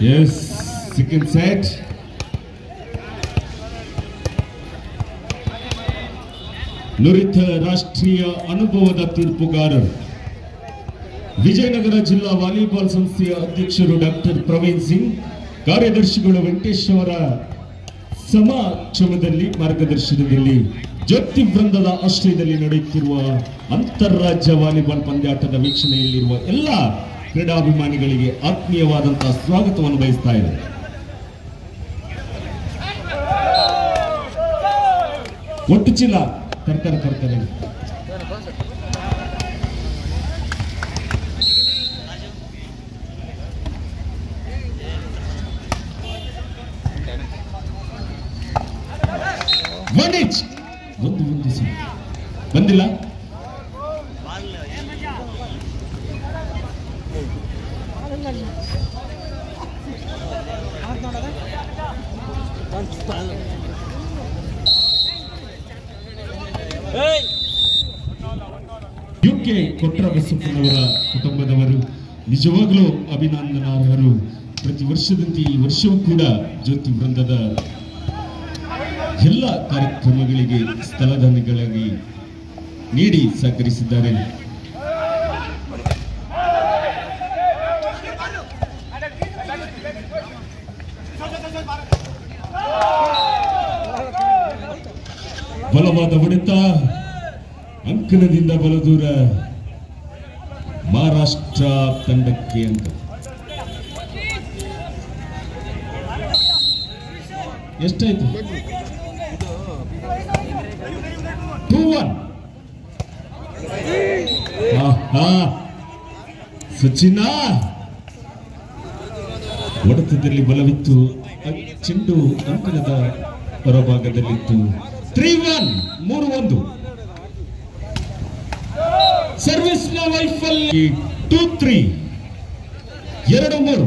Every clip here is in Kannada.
Yes, second set. ನುರಿತ ರಾಷ್ಟ್ರೀಯ ಅನುಭವದ ತೀರ್ಪುಗಾರರು ವಿಜಯನಗರ ಜಿಲ್ಲಾ ವಾಲಿಬಾಲ್ ಸಂಸ್ಥೆಯ ಅಧ್ಯಕ್ಷರು ಡಾಕ್ಟರ್ ಪ್ರವೀಣ್ ಸಿಂಗ್, ಕಾರ್ಯದರ್ಶಿಗಳು ವೆಂಕಟೇಶ್ ಅವರ ಸಮಕ್ಷಮದಲ್ಲಿ ಮಾರ್ಗದರ್ಶನದಲ್ಲಿ ಜ್ಯೋತಿ ವೃಂದದ ಆಶ್ರಯದಲ್ಲಿ ನಡೆಯುತ್ತಿರುವ ಅಂತಾರಾಜ್ಯ ವಾಲಿಬಾಲ್ ಪಂದ್ಯಾಟದ ವೀಕ್ಷಣೆಯಲ್ಲಿರುವ ಎಲ್ಲ ಕ್ರೀಡಾಭಿಮಾನಿಗಳಿಗೆ ಆತ್ಮೀಯವಾದಂತಹ ಸ್ವಾಗತವನ್ನು ಬಯಸ್ತಾ ಇದೆ. ಒಟ್ಟು ಚೀಲ ತರ್ತಾರೆ ಒಂದು ಬಂದಿಲ್ಲ. ಯುಕೆ ಕೊಟ್ರ ಬಸಪ್ಪನವರ ಕುಟುಂಬದವರು ನಿಜವಾಗ್ಲೂ ಅಭಿನಂದನಾರ್ಹರು. ಪ್ರತಿ ವರ್ಷದಂತೆ ಈ ವರ್ಷವೂ ಕೂಡ ಜ್ಯೋತಿ ವೃಂದದ ಎಲ್ಲ ಕಾರ್ಯಕ್ರಮಗಳಿಗೆ ಸ್ಥಳದಾನಿಗಳಾಗಿ ನೀಡಿ ಸಹಕರಿಸಿದ್ದಾರೆ. ಬಲವಾದ ಹೊಡೆತ, ಅಂಕಣದಿಂದ ಬಲ ದೂರ ಮಹಾರಾಷ್ಟ್ರ ತಂಡಕ್ಕೆ ಅಂತ. ಎಷ್ಟಾಯ್ತು? 2-1. ಸಚಿನ ಹೊಡೆತದಲ್ಲಿ ಬಲವಿತ್ತು, ಚೆಂಡು ಅಂಕಣದ ಹೊರಭಾಗದಲ್ಲಿತ್ತು. 3-1, 3-1. ಸರ್ವಿಸ್ ನ ವೈಫಲ್ಯ. 2-3, 2-3,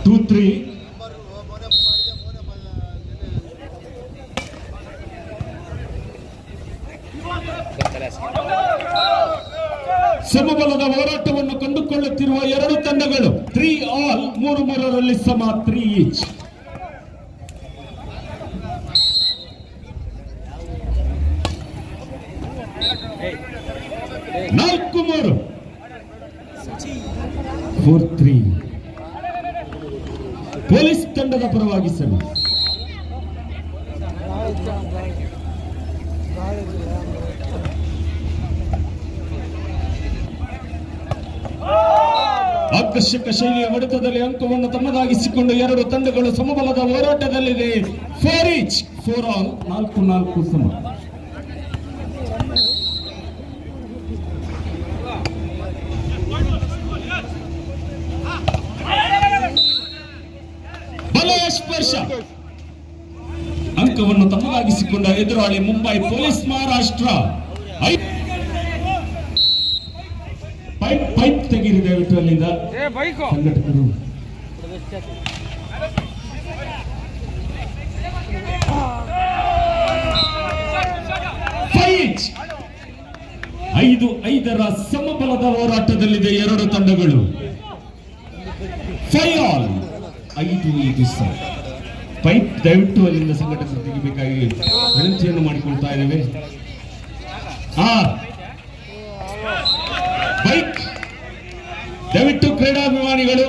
2-3. ಸಮಬಲದ ಹೋರಾಟವನ್ನು ಕಂಡುಕೊಳ್ಳುತ್ತಿರುವ ಎರಡು ತಂಡಗಳು 3-all, 3-3ರಲ್ಲಿ ಸಮ, 3 each. ನಾಲ್ಕು 4-3 ಪೊಲೀಸ್ ತಂಡದ ಪರವಾಗಿ ಸರ್ವಿಸ್. ಆಕರ್ಷಕ ಶೈಲಿಯ ಹೊಡೆತದಲ್ಲಿ ಅಂಕವನ್ನು ತಮ್ಮದಾಗಿಸಿಕೊಂಡು ಎರಡು ತಂಡಗಳು ಸಮಬಲದ ಹೋರಾಟದಲ್ಲಿದೆ. 4 each, 4-all, 4-4 ಸಮ. ಬಲಯ ಸ್ಪರ್ಶ, ಅಂಕವನ್ನು ತಮ್ಮದಾಗಿಸಿಕೊಂಡ ಎದುರಾಳಿ ಮುಂಬೈ ಪೊಲೀಸ್ ಮಹಾರಾಷ್ಟ್ರ. ಪೈಪ್ ತೆಗೀರಿ ದಯವಿಟ್ಟು ಅಲ್ಲಿಂದ ಸಂಘಟಕರು. 5-5ರ ಸಮಬಲದ ಹೋರಾಟದಲ್ಲಿದೆ ಎರಡು ತಂಡಗಳು. 5-all, 5-5 ಸಮ. ಪೈಪ್ ದಯವಿಟ್ಟು ಅಲ್ಲಿಂದ ಸಂಘಟಕರು ತೆಗಿಬೇಕಾಗಿ ವಿನಂತಿಯನ್ನು ಮಾಡಿಕೊಳ್ತಾ ಇದ್ದೇವೆ. ಬೈಕ್ ದಯವಿಟ್ಟು ಕ್ರೀಡಾಭಿಮಾನಿಗಳು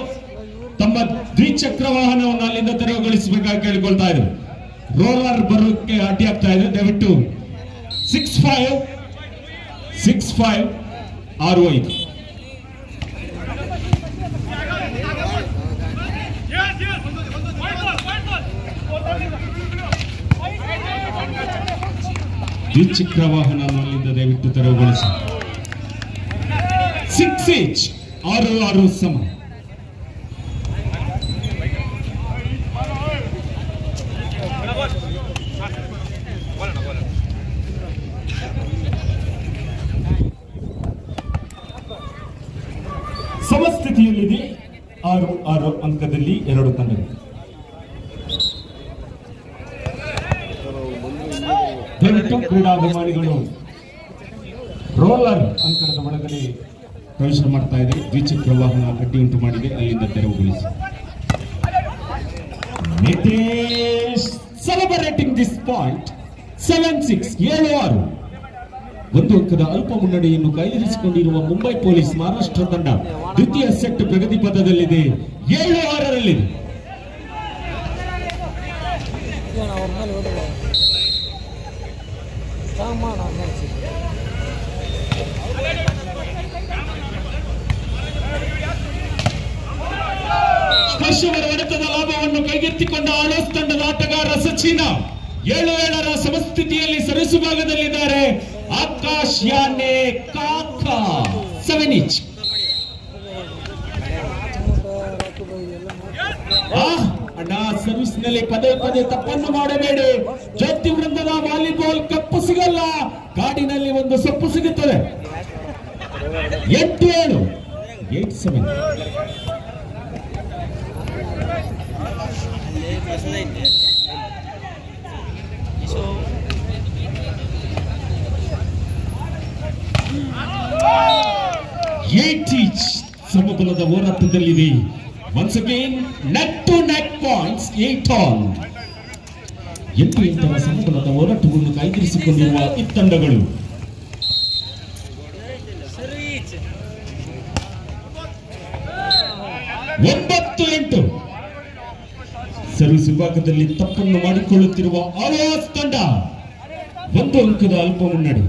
ತಮ್ಮ ದ್ವಿಚಕ್ರ ವಾಹನವನ್ನು ಅಲ್ಲಿಂದ ತೆರವುಗೊಳಿಸಬೇಕಾಗಿ ಕೇಳಿಕೊಳ್ತಾ ಇದ್ದೇವೆ. ರೋಲರ್ ಬರೋಕ್ಕೆ ಅಡ್ಡಿಯಾಗ್ತಾ ಇದೆ. ದಯವಿಟ್ಟು 6-5, 6-5, 6-5. ದ್ವಿಚಕ್ರ ವಾಹನವನ್ನು ಅಲ್ಲಿಂದ ದಯವಿಟ್ಟು ತೆರವುಗೊಳಿಸಿ. 6 each, 6-6 ಸಮ. ಸಮಸ್ಥಿತಿಯಲ್ಲಿದೆ 6-6 ಅಂಕದಲ್ಲಿ ಎರಡು ತಂಡಗಳು. ದಯವಿಟ್ಟು ಕ್ರೀಡಾಭಿಮಾನಿಗಳು ರೋಲರ್ ಅಂಕಣದ ಒಳಗಡೆ ಪ್ರವೇಶ ಮಾಡ್ತಾ ಇದೆ. ದ್ವಿಚಕ್ರ ವಾಹನ ಅಡ್ಡಿ ಉಂಟು ಮಾಡಿದೆ, ಅಲ್ಲಿಂದ ತೆರವುಗೊಳಿಸಿ. Nitesh celebrating this point. 7-6 7-6. ಒಂದು ಅಂಕದ ಅಲ್ಪ ಮುನ್ನಡೆಯನ್ನು ಕಾಯ್ದಿರಿಸಿಕೊಂಡಿರುವ ಮುಂಬೈ ಪೊಲೀಸ್ ಮಹಾರಾಷ್ಟ್ರ ತಂಡ ದ್ವಿತೀಯ ಸೆಟ್ ಪ್ರಗತಿ ಪಥದಲ್ಲಿದೆ. 7-6ರಲ್ಲಿದೆ. ಸ್ಪರ್ಶವರ ಹೊಡೆತದ ಲಾಭವನ್ನು ಕೈಗೆತ್ತಿಕೊಂಡ ಆಳ್ವಾಸ್ ತಂಡದ ಆಟಗಾರ ಸಚಿನ್ 7-7ರ ಸಮಸ್ಥಿತಿಯಲ್ಲಿ ಸರಸು ಭಾಗದಲ್ಲಿದ್ದಾರೆ. ಆಕಾಶ್ ಯಾನೆ ಕಾಕಾ 7 each. ಅಣ್ಣ ಸರ್ವಿಸ್ ನಲ್ಲಿ ಪದೇ ಪದೇ ತಪ್ಪನ್ನು ಮಾಡಬೇಡಿ. ಜ್ಯೋತಿ ವೃಂದದ ವಾಲಿಬಾಲ್ ಕಪ್ಪು ಸಿಗಲ್ಲ, ಕಾಡಿನಲ್ಲಿ ಒಂದು ಸೊಪ್ಪು ಸಿಗುತ್ತದೆ. 8-7 8-7. ಸಮಬಲದ ಹೋರಾಟದಲ್ಲಿದೆ. Once again, neck to neck points, 8-all. 8 ಸಮಬಲದ ಹೋರಾಟವನ್ನು ಕಾಯ್ದಿರಿಸಿಕೊಂಡಿರುವ ಈ ತಂಡಗಳು. 9-8. ಸರ್ವಿಸ್ ವಿಭಾಗದಲ್ಲಿ ತಪ್ಪನ್ನು ಮಾಡಿಕೊಳ್ಳುತ್ತಿರುವ ಆಳ್ವಾಸ್ ತಂಡ 1 ಅಂಕದ ಅಲ್ಪ ಮುನ್ನಡೆ.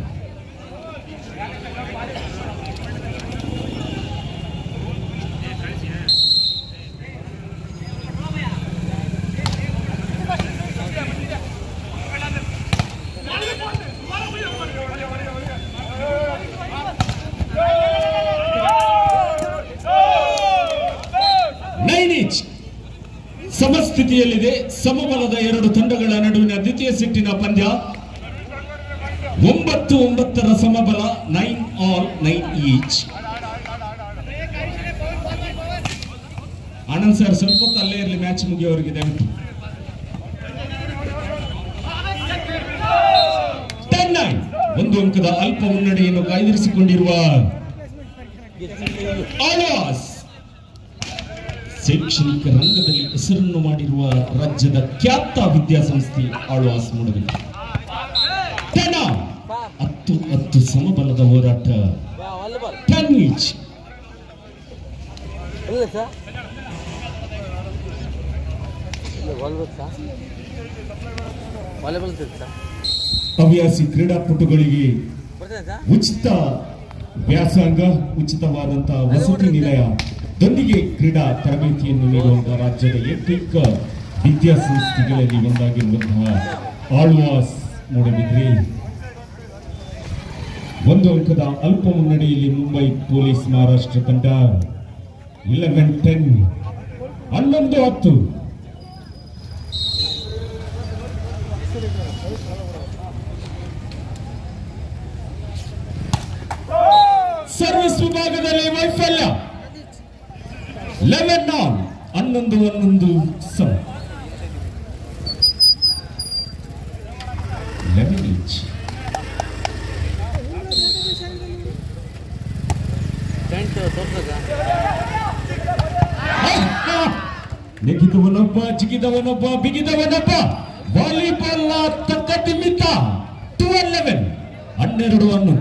ಸಮಸ್ಥಿತಿಯಲ್ಲಿದೆ ಸಮಬಲದ ಎರಡು ತಂಡಗಳ ನಡುವಿನ ದ್ವಿತೀಯ ಸೆಟ್ಟಿನ ಪಂದ್ಯ. 9-9ರ ಸಮಬಲ. 9-all 9 each. ಆನಂದ್ ಸರ್ ಸ್ವಲ್ಪ ಹೊತ್ತು ಅಲ್ಲೇ ಇರಲಿ, ಮ್ಯಾಚ್ ಮುಗಿಯವರಿಗೆ ದಯವಿಟ್ಟು. 10-9. 1 ಅಂಕದ ಅಲ್ಪ ಮುನ್ನಡೆಯನ್ನು ಕಾಯ್ದಿರಿಸಿಕೊಂಡಿರುವ ಆಳ್ವಾಸ್. ಶೈಕ್ಷಣಿಕ ರಂಗದಲ್ಲಿ ಹೆಸರನ್ನು ಮಾಡಿರುವ ರಾಜ್ಯದ ಖ್ಯಾತ ವಿದ್ಯಾಸಂಸ್ಥೆ ಆಳ್ವಾಸ್ ಮೂಡಬಿದ್ರೆ. 10 ಸಮಬಲದ ಹೋರಾಟ. 10 each. ಹವ್ಯಾಸಿ ಕ್ರೀಡಾಪಟುಗಳಿಗೆ ಉಚಿತ ವ್ಯಾಸಂಗ, ಉಚಿತವಾದಂತಹ ವಸತಿ ನಿಲಯ ದೊಂದಿಗೆ ಕ್ರೀಡಾ ತರಬೇತಿಯನ್ನು ನೀಡುವಂತಹ ರಾಜ್ಯದ ಏಕೈಕ ವಿದ್ಯಾಸಂಸ್ಥೆಗಳಲ್ಲಿ ಒಂದಾಗಿರುವಂತಹ ಆಳ್ವಾಸ್ ಮೂಡಬಿದ್ರೆ 1 ಅಂಕದ ಅಲ್ಪ ಮುನ್ನಡೆಯಲ್ಲಿ ಮುಂಬೈ ಪೊಲೀಸ್ ಮಹಾರಾಷ್ಟ್ರ ತಂಡ. 11-10. 11-10. ಸರ್ವಿಸ್ ವಿಭಾಗದಲ್ಲಿ ವೈಫಲ್ಯ. 11-all 11-11 ಸಮ. 11 each. ನೆಗಿದವನೊಬ್ಬ, ಜಿಗಿದವನೊಬ್ಬ, ಬಿಗಿದವನೊಬ್ಬ. ವಾಲಿಬಾಲ್ ತಕ್ಕಟ್ಟಿ ಮಿತ್ತ. 12-11. 12-11.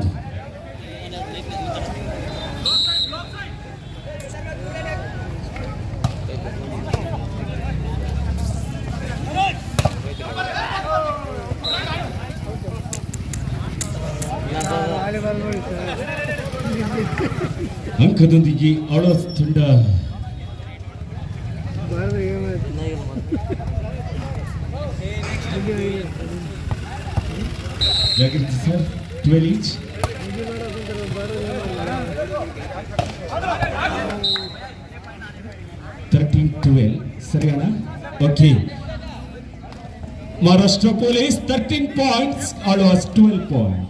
ಅಂಕದೊಂದಿಗೆ ಆಳ್ವಾಸ್ ತಂಡ ಜಾಗೃತಿ ಸರ್. 12 each. 13-12 ಸರಿಯಾಣ. Okay. Maharashtra police 13 points, Alvas 12 points.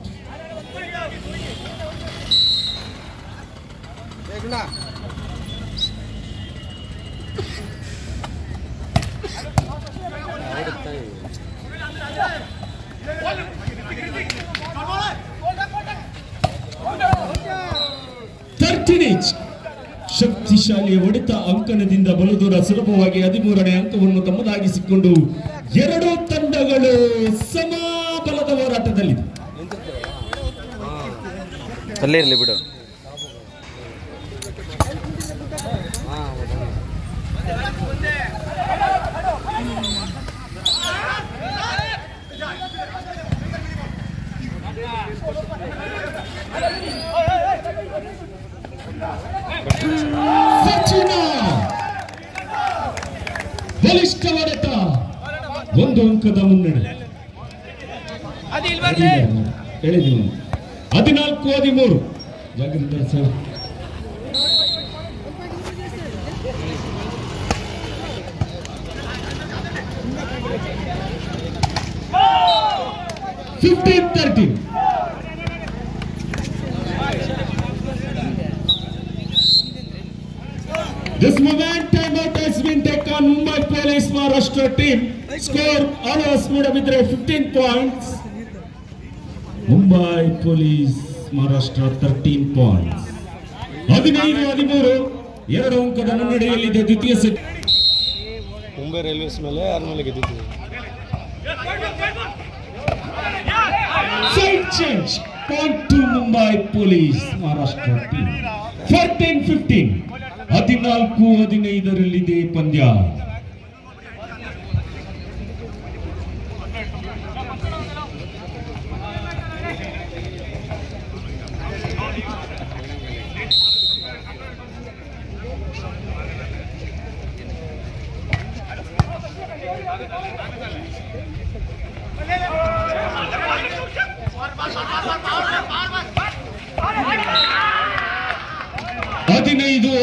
15 ಶಕ್ತಿಶಾಲಿಯ ಹೊಡೆತ ಅಂಕಣದಿಂದ ಬಲದೂರ ಸುಲಭವಾಗಿ 13ನೇ ಅಂಕವನ್ನು ತಮ್ಮದಾಗಿಸಿಕೊಂಡು ಎರಡು ತಂಡಗಳು ಸಮಬಲದ ಹೋರಾಟದಲ್ಲಿದೆ. ಅಲ್ಲೇ ಬಿಡು. ಸಚಿನ ಬಲಿಷ್ಠ ಹೊಡೆತ, ಒಂದು ಅಂಕದ ಮುನ್ನಡೆ. 14-13 ಜಾಗೃತ sir. This moment timeout has been taken. Mumbai Police Maharashtra team score Alos Mudabidre 15 points. Mumbai Police Maharashtra 13 points. 15-13 ಎರಡು ಅಂಕದ ಮುನ್ನಡೆಯಲ್ಲಿದೆ ದ್ವಿತೀಯ ಸೆಟ್. ಮುಂಬೈ ರೈಲ್ವೇಸ್ ಮೇಲೆ ಯಾರ ಮೇಲೆ ಗೆದ್ದಿತ್ತು? Side change point to Mumbai Police Maharashtra team. 14-15 14-15 ಪಂದ್ಯ.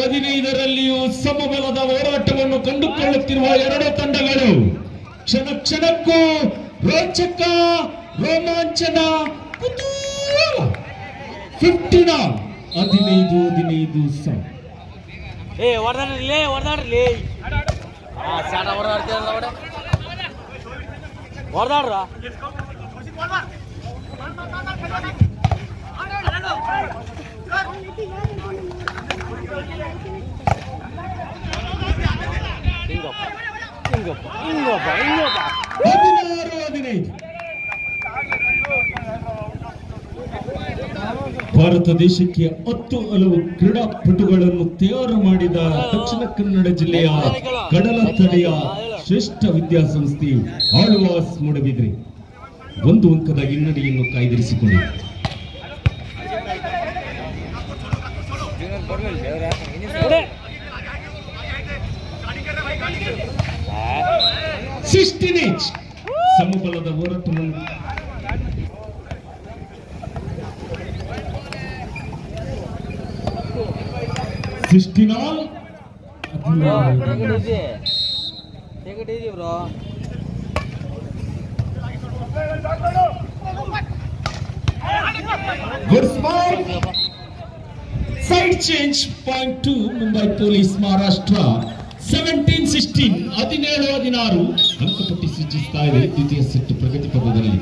ಹದಿನೈದರಲ್ಲಿಯೂ ಸಮಬಲದ ಹೋರಾಟವನ್ನು ಕಂಡುಕೊಳ್ಳುತ್ತಿರುವ ಎರಡು ತಂಡಗಳು ಕ್ಷಣ ಕ್ಷಣಕ್ಕೂ ರೋಚಕ, ರೋಮಾಂಚನ, ಕುತೂಹಲ. 15-15 ಸಮ. ಭಾರತ ದೇಶಕ್ಕೆ 10 ಹಲವು ಕ್ರೀಡಾಪಟುಗಳನ್ನು ತಯಾರು ಮಾಡಿದ ದಕ್ಷಿಣ ಕನ್ನಡ ಜಿಲ್ಲೆಯ ಕಡಲ ತಡೆಯ ಶ್ರೇಷ್ಠ ವಿದ್ಯಾಸಂಸ್ಥೆ ಆಳ್ವಾಸ್ ಮೂಡಬಿದ್ರೆ ಒಂದು ಅಂಕದ ಹಿನ್ನಡೆಯನ್ನು ಕಾಯ್ದಿರಿಸಿಕೊಂಡಿದೆ. ಸಮಬಲದ ಹೋರಾಟವನ್ನು Good spot. Side change point to Mumbai Police Maharashtra. 17-16 17-16 ಅಂಕಪಟ್ಟಿ ಸೂಚಿಸ್ತಾ ಇದೆ. ದ್ವಿತೀಯ ಸೆಟ್ ಪ್ರಗತಿ ಪಥದಲ್ಲಿ.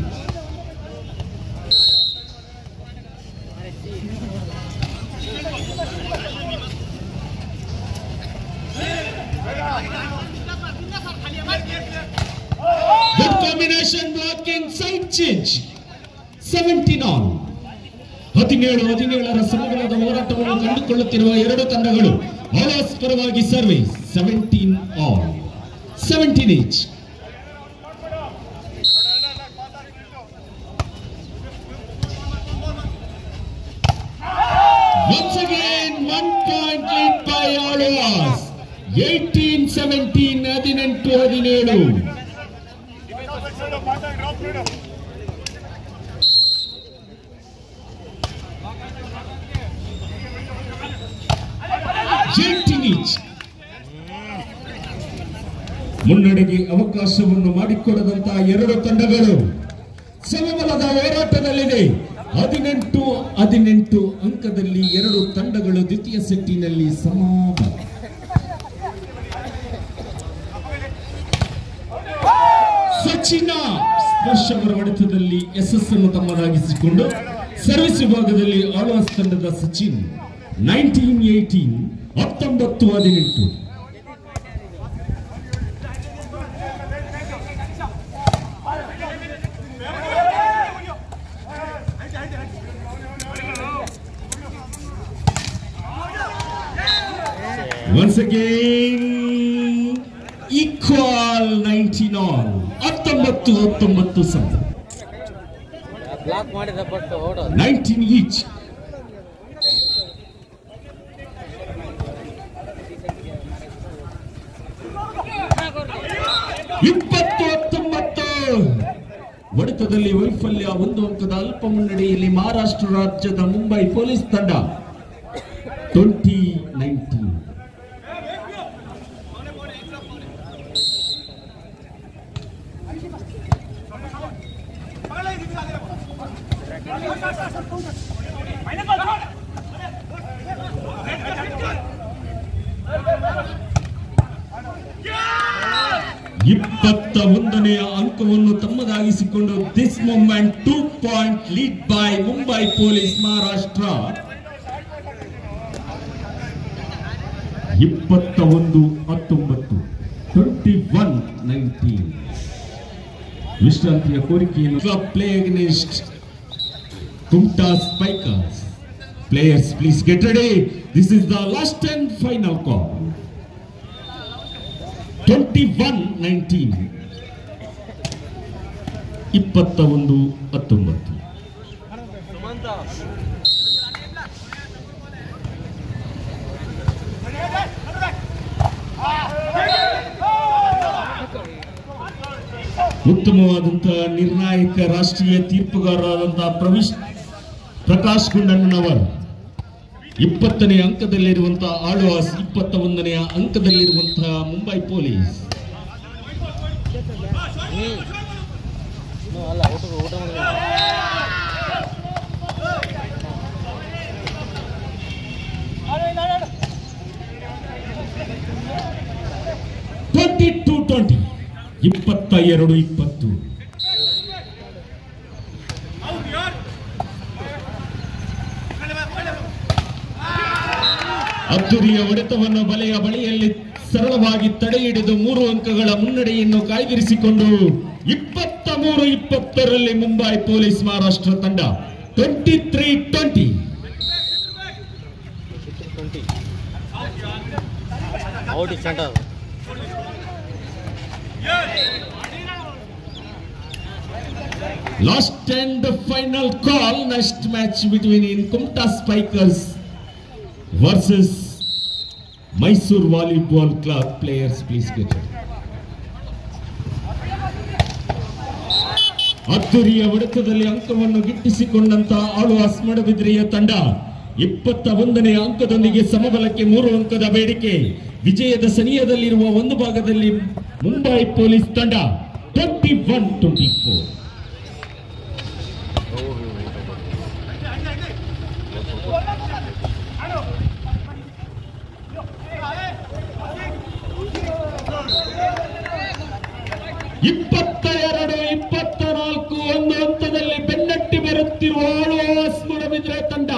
Good combination blocking, side change. 17-17 17 ಸಮಬಲದ ಹೋರಾಟವನ್ನು ಕಂಡುಕೊಳ್ಳುತ್ತಿರುವ ಎರಡು ತಂಡಗಳು ಆಳ್ವಾಸ್ ಪರವಾಗಿ service 17-17 Once again 1 point lead by Aಳ್ವಾಸ್ 18-17 18-17 ಮುನ್ನಡೆಗೆ ಅವಕಾಶವನ್ನು ಮಾಡಿಕೊಡದಂತಹ ಎರಡು ತಂಡಗಳು ಸಮಬಲದ ಹೋರಾಟದಲ್ಲಿದೆ. 18-18 ಅಂಕದಲ್ಲಿ ಎರಡು ತಂಡಗಳು ದ್ವಿತೀಯ ಸೆಟ್ಟಿನಲ್ಲಿ ಸಮಬಲ. ಸಚಿನ ಸ್ಪರ್ಶವರ ಹೊಡೆತದಲ್ಲಿ ಯಶಸ್ಸನ್ನು ತಮ್ಮದಾಗಿಸಿಕೊಂಡು ಸರ್ವಿಸ್ ವಿಭಾಗದಲ್ಲಿ ಆಳ್ವಾಸ್ ತಂಡದ Sachin 1918 1918. Once again, equal 19 all. 19 each. ಹೊಡೆತದಲ್ಲಿ ವೈಫಲ್ಯ, ಒಂದು ಅಂಕದ ಅಲ್ಪ ಮುನ್ನಡೆಯಲ್ಲಿ ಮಹಾರಾಷ್ಟ್ರ ರಾಜ್ಯದ ಮುಂಬೈ ಪೊಲೀಸ್ ತಂಡ 2019. ಇಪ್ಪತ್ತ ಒಂದನೆಯ ಅಂಕವನ್ನು ತಮ್ಮದಾಗಿಸಿಕೊಂಡು this moment 2 point lead by Mumbai police Maharashtra. 21-19 21-19. ವಿಶ್ರಾಂತಿಯ ಕೋರಿಕೆಯನ್ನು play against Kumta spikers. Players, please get ready. This is the last and final call. 21-19. 21-19. ಉತ್ತಮವಾದಂತಹ ನಿರ್ಣಾಯಕ ರಾಷ್ಟ್ರೀಯ ತೀರ್ಪುಗಾರರಾದಂತಹ ಪ್ರಕಾಶ್ ಗುಂಡಣ್ಣನವರು 20ನೇ ಅಂಕದಲ್ಲಿರುವಂತಹ ಆಳ್ವಾಸ್, 21ನೇ ಅಂಕದಲ್ಲಿರುವಂತಹ ಮುಂಬೈ ಪೊಲೀಸ್. (22-20) 22-20. ಅದ್ದೂರಿಯ ಹೊಡೆತವನ್ನು ಬಲೆಯ ಬಳಿಯಲ್ಲಿ ಸರಳವಾಗಿ ತಡೆ ಹಿಡಿದು 3 ಅಂಕಗಳ ಮುನ್ನಡೆಯನ್ನು ಕಾಯ್ದಿರಿಸಿಕೊಂಡು 23-20ರಲ್ಲಿ ಮುಂಬೈ ಪೊಲೀಸ್ ಮಹಾರಾಷ್ಟ್ರ ತಂಡ 23-20. Last and the final call. Next match between Kumta Spikers versus Mysore Volleyball Club. Players, please get it. ಅದ್ದೂರಿಯ ಹೊಡೆತದಲ್ಲಿ ಅಂಕವನ್ನು ಗಿಟ್ಟಿಸಿಕೊಂಡಂತ ಆಳ್ವಾಸ್ ಮೂಡಬಿದ್ರೆಯ ತಂಡ 21ನೇ ಅಂಕದೊಂದಿಗೆ ಸಮಬಲಕ್ಕೆ 3 ಅಂಕದ ಬೇಡಿಕೆ. ವಿಜಯದ ಸನಿಯದಲ್ಲಿರುವ ಒಂದು ಭಾಗದಲ್ಲಿ ಮುಂಬೈ ಪೊಲೀಸ್ ತಂಡ 21-24. ಒಂದು ಹಂತದಲ್ಲಿ ಬೆನ್ನಟ್ಟಿ ಬರುತ್ತಿರುವ ಆಳ್ವಾಸ್ ಮೂಡಬಿದ್ರೆ ತಂಡ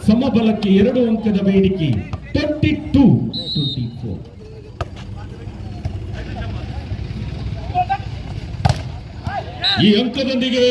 ಸಮಬಲಕ್ಕೆ 2 ಅಂಕದ ಬೇಡಿಕೆ 22-24. ಈ ಅಂಕದೊಂದಿಗೆ